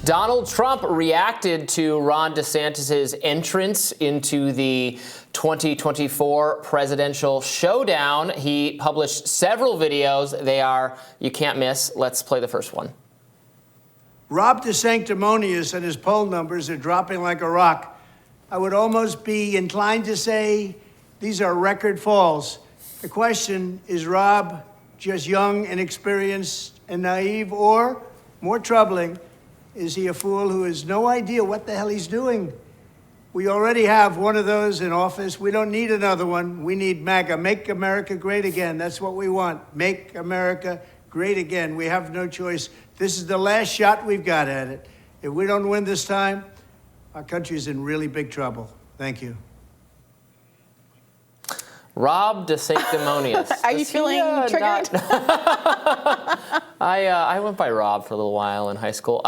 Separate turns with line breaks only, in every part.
Donald Trump reacted to Ron DeSantis' entrance into the 2024 presidential showdown. He published several videos. They are, you can't miss. Let's play the first one.
Rob DeSanctimonious and his poll numbers are dropping like a rock. I would almost be inclined to say these are record falls. The question, is Rob just young, inexperienced, and naive, or, more troubling, is he a fool who has no idea what the hell he's doing? We already have one of those in office. We don't need another one. We need MAGA, Make America Great Again. That's what we want. Make America Great Again. We have no choice. This is the last shot we've got at it. If we don't win this time, our country is in really big trouble. Thank you.
Rob DeSanctimonious.
Are you feeling triggered?
I went by Rob for a little while in high school.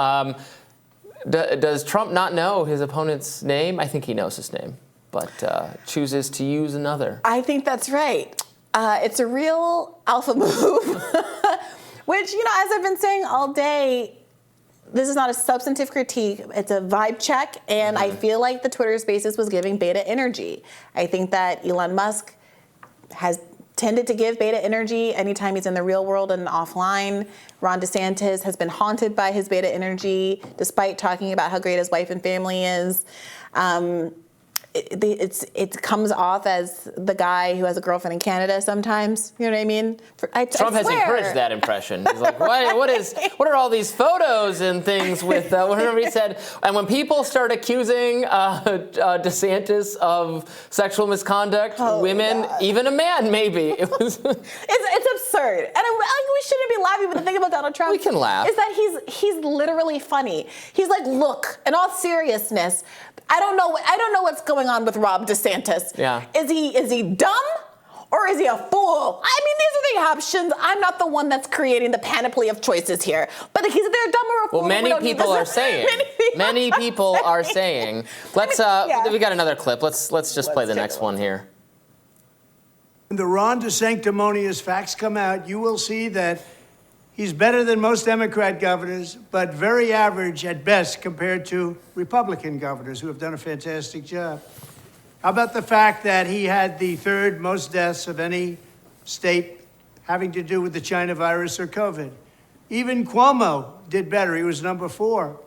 Does Trump not know his opponent's name? I think he knows his name, but chooses to use another.
I think that's right. It's a real alpha move, which, you know, as I've been saying all day, this is not a substantive critique. It's a vibe check, and I feel like the Twitter Spaces was giving beta energy. I think that Elon Musk has tended to give beta energy anytime he's in the real world and offline. Ron DeSantis has been haunted by his beta energy, despite talking about how great his wife and family is. It comes off as the guy who has a girlfriend in Canada sometimes. You know what I mean?
Trump has encouraged that impression. He's like, what are all these photos and things with, whatever he said. And when people start accusing DeSantis of sexual misconduct, women, even a man, maybe. It's
absurd. And we shouldn't be laughing, but the thing about Donald Trump
we can laugh.
is that he's literally funny. He's like, look, in all seriousness, I don't know what's going on with Rob DeSantis.
Yeah.
Is he dumb or is he a fool? I mean, these are the options. I'm not the one that's creating the panoply of choices here. But he's either dumb or a fool.
Well, many people are saying. Many people are saying. Let's we got another clip. Let's just play the next one here.
When the Ron DeSanctimonious facts come out, you will see that he's better than most Democrat governors, but very average at best compared to Republican governors who have done a fantastic job. How about the fact that he had the third most deaths of any state having to do with the China virus or COVID? Even Cuomo did better. He was number 4.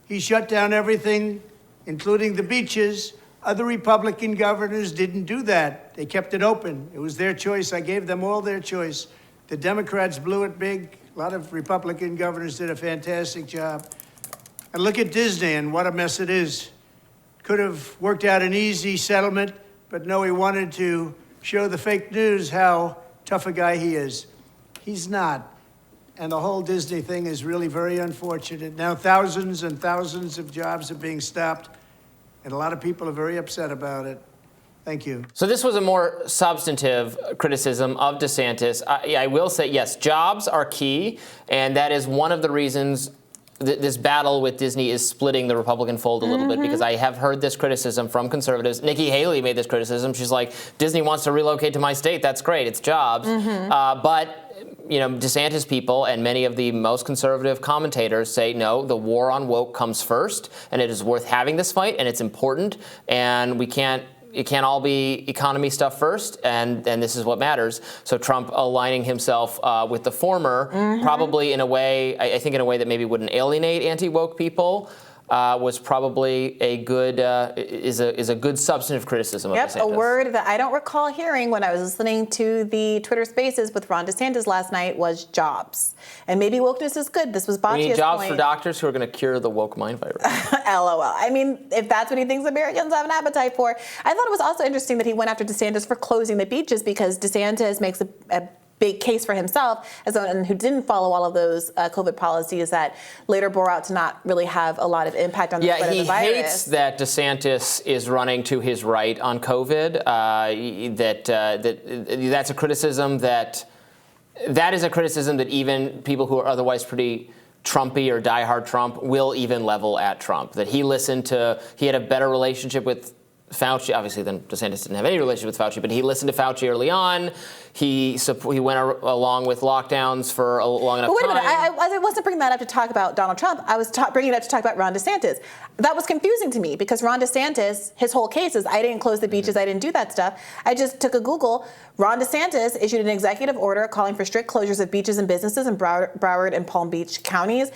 He shut down everything, including the beaches. Other Republican governors didn't do that. They kept it open. It was their choice. I gave them all their choice. The Democrats blew it big. A lot of Republican governors did a fantastic job. And look at Disney and what a mess it is. Could have worked out an easy settlement, but no, he wanted to show the fake news how tough a guy he is. He's not. And the whole Disney thing is really very unfortunate. Now thousands and thousands of jobs are being stopped, and a lot of people are very upset about it. Thank you.
So this was a more substantive criticism of DeSantis. I will say, yes, jobs are key, and that is one of the reasons this battle with Disney is splitting the Republican fold a little bit, because I have heard this criticism from conservatives. Nikki Haley made this criticism. She's like, Disney wants to relocate to my state. That's great. It's jobs. But you know, DeSantis people and many of the most conservative commentators say, no, the war on woke comes first, and it is worth having this fight, and it's important, and it can't all be economy stuff first, and this is what matters. So Trump aligning himself with the former, probably in a way, I think in a way that maybe wouldn't alienate anti-woke people, was probably a good is a good substantive criticism of DeSantis.
A word that I don't recall hearing when I was listening to the Twitter Spaces with Ron DeSantis last night was jobs. And maybe wokeness is good. This was Batya's point.
We need jobs for doctors who are going to cure the woke mind virus.
LOL. I mean, if that's what he thinks Americans have an appetite for. I thought it was also interesting that he went after DeSantis for closing the beaches, because DeSantis makes a big case for himself as someone who didn't follow all of those COVID policies that later bore out to not really have a lot of impact on the spread of the virus.
Yeah, he hates that DeSantis is running to his right on COVID. That's a criticism that is a criticism that even people who are otherwise pretty Trumpy or diehard Trump will even level at Trump. That he had a better relationship with Fauci, obviously, then DeSantis didn't have any relationship with Fauci, but he listened to Fauci early on. He went along with lockdowns for a long enough time.
But wait a minute, I wasn't bringing that up to talk about Donald Trump. I was bringing it up to talk about Ron DeSantis. That was confusing to me because Ron DeSantis, his whole case is I didn't close the beaches, I didn't do that stuff. I just took a Google. Ron DeSantis issued an executive order calling for strict closures of beaches and businesses in Broward and Palm Beach counties.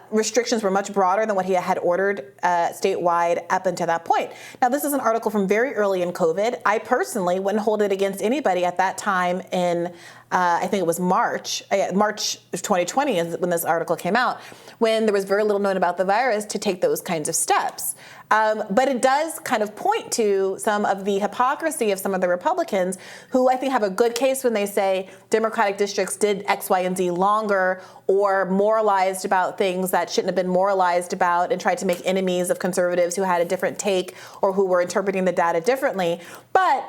Restrictions were much broader than what he had ordered statewide up until that point. Now, this is an article from very early in COVID. I personally wouldn't hold it against anybody at that time in, I think it was March of 2020 is when this article came out, when there was very little known about the virus to take those kinds of steps. But it does kind of point to some of the hypocrisy of some of the Republicans who I think have a good case when they say Democratic districts did X, Y, and Z longer or moralized about things that shouldn't have been moralized about and tried to make enemies of conservatives who had a different take or who were interpreting the data differently. But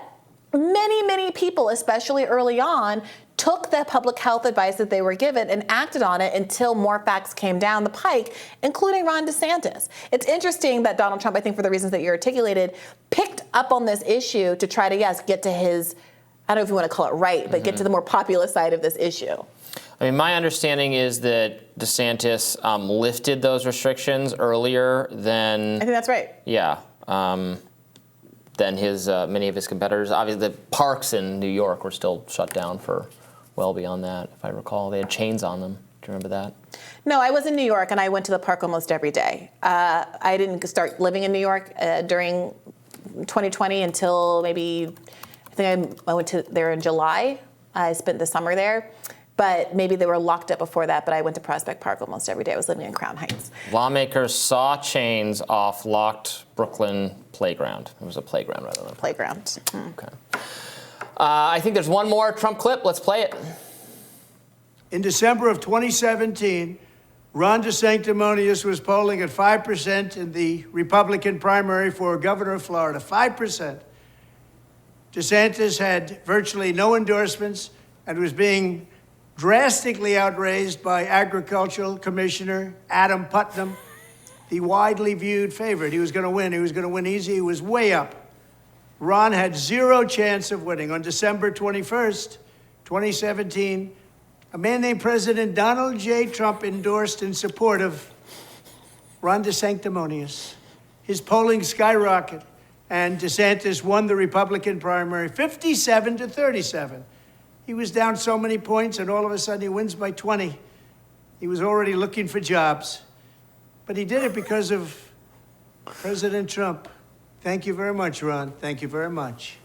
many, many people, especially early on, took the public health advice that they were given and acted on it until more facts came down the pike, including Ron DeSantis. It's interesting that Donald Trump, I think for the reasons that you articulated, picked up on this issue to try to, yes, get to his, I don't know if you want to call it right, but get to the more populist side of this issue.
I mean, my understanding is that DeSantis lifted those restrictions earlier than...
I think that's right.
Yeah. Than many of his competitors. Obviously, the parks in New York were still shut down for well beyond that, if I recall. They had chains on them. Do you remember that?
No, I was in New York, and I went to the park almost every day. I didn't start living in New York during 2020 until maybe, I think I went there in July. I spent the summer there. But maybe they were locked up before that, but I went to Prospect Park almost every day. I was living in Crown Heights.
Lawmakers saw chains off locked Brooklyn playground. It was a playground rather than a
playground.
Okay. I think there's one more Trump clip. Let's play it.
In December of 2017, Ron DeSantis was polling at 5% in the Republican primary for governor of Florida. 5%. DeSantis had virtually no endorsements and was being drastically outraised by Agricultural Commissioner Adam Putnam, the widely viewed favorite. He was going to win. He was going to win easy. He was way up. Ron had zero chance of winning. On December 21st, 2017, a man named President Donald J. Trump endorsed in support of Ron DeSantis. His polling skyrocketed, and DeSantis won the Republican primary 57-37. He was down so many points, and all of a sudden he wins by 20. He was already looking for jobs. But he did it because of President Trump. Thank you very much, Ron. Thank you very much.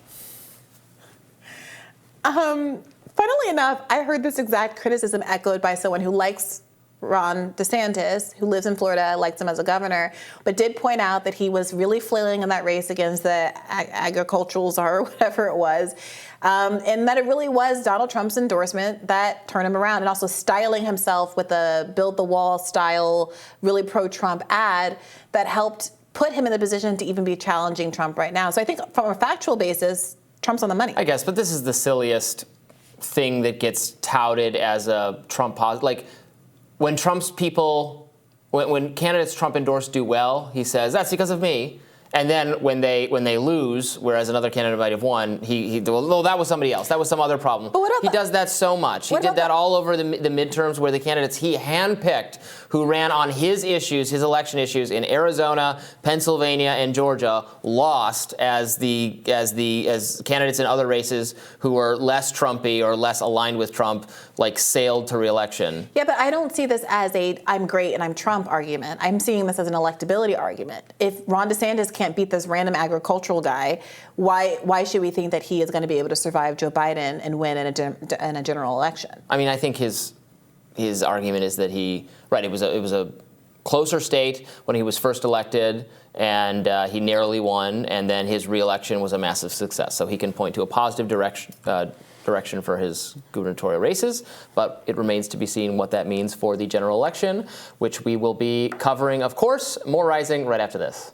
Funnily enough, I heard this exact criticism echoed by someone who likes Ron DeSantis, who lives in Florida, likes him as a governor, but did point out that he was really flailing in that race against the agricultural czar or whatever it was, and that it really was Donald Trump's endorsement that turned him around, and also styling himself with a build the wall style, really pro-Trump ad that helped put him in the position to even be challenging Trump right now. So I think from a factual basis, Trump's on the money.
I guess, but this is the silliest thing that gets touted as a Trump positive. Like, when Trump's people, when candidates Trump endorsed do well, he says, that's because of me. And then when they lose, whereas another candidate might have won, well, that was somebody else. That was some other problem.
But what about
he does that so much. He did that all over the midterms where the candidates he handpicked who ran on his issues, his election issues in Arizona, Pennsylvania, and Georgia lost as candidates in other races who were less Trumpy or less aligned with Trump, like sailed to re-election.
Yeah, but I don't see this as a I'm great and I'm Trump argument. I'm seeing this as an electability argument. If Ron DeSantis can't beat this random agricultural guy, why should we think that he is going to be able to survive Joe Biden and win in a general election? I
mean, I think his argument is that it was a closer state when he was first elected, and he narrowly won, and then his re-election was a massive success. So he can point to a positive direction for his gubernatorial races, but it remains to be seen what that means for the general election, which we will be covering, of course. More Rising right after this.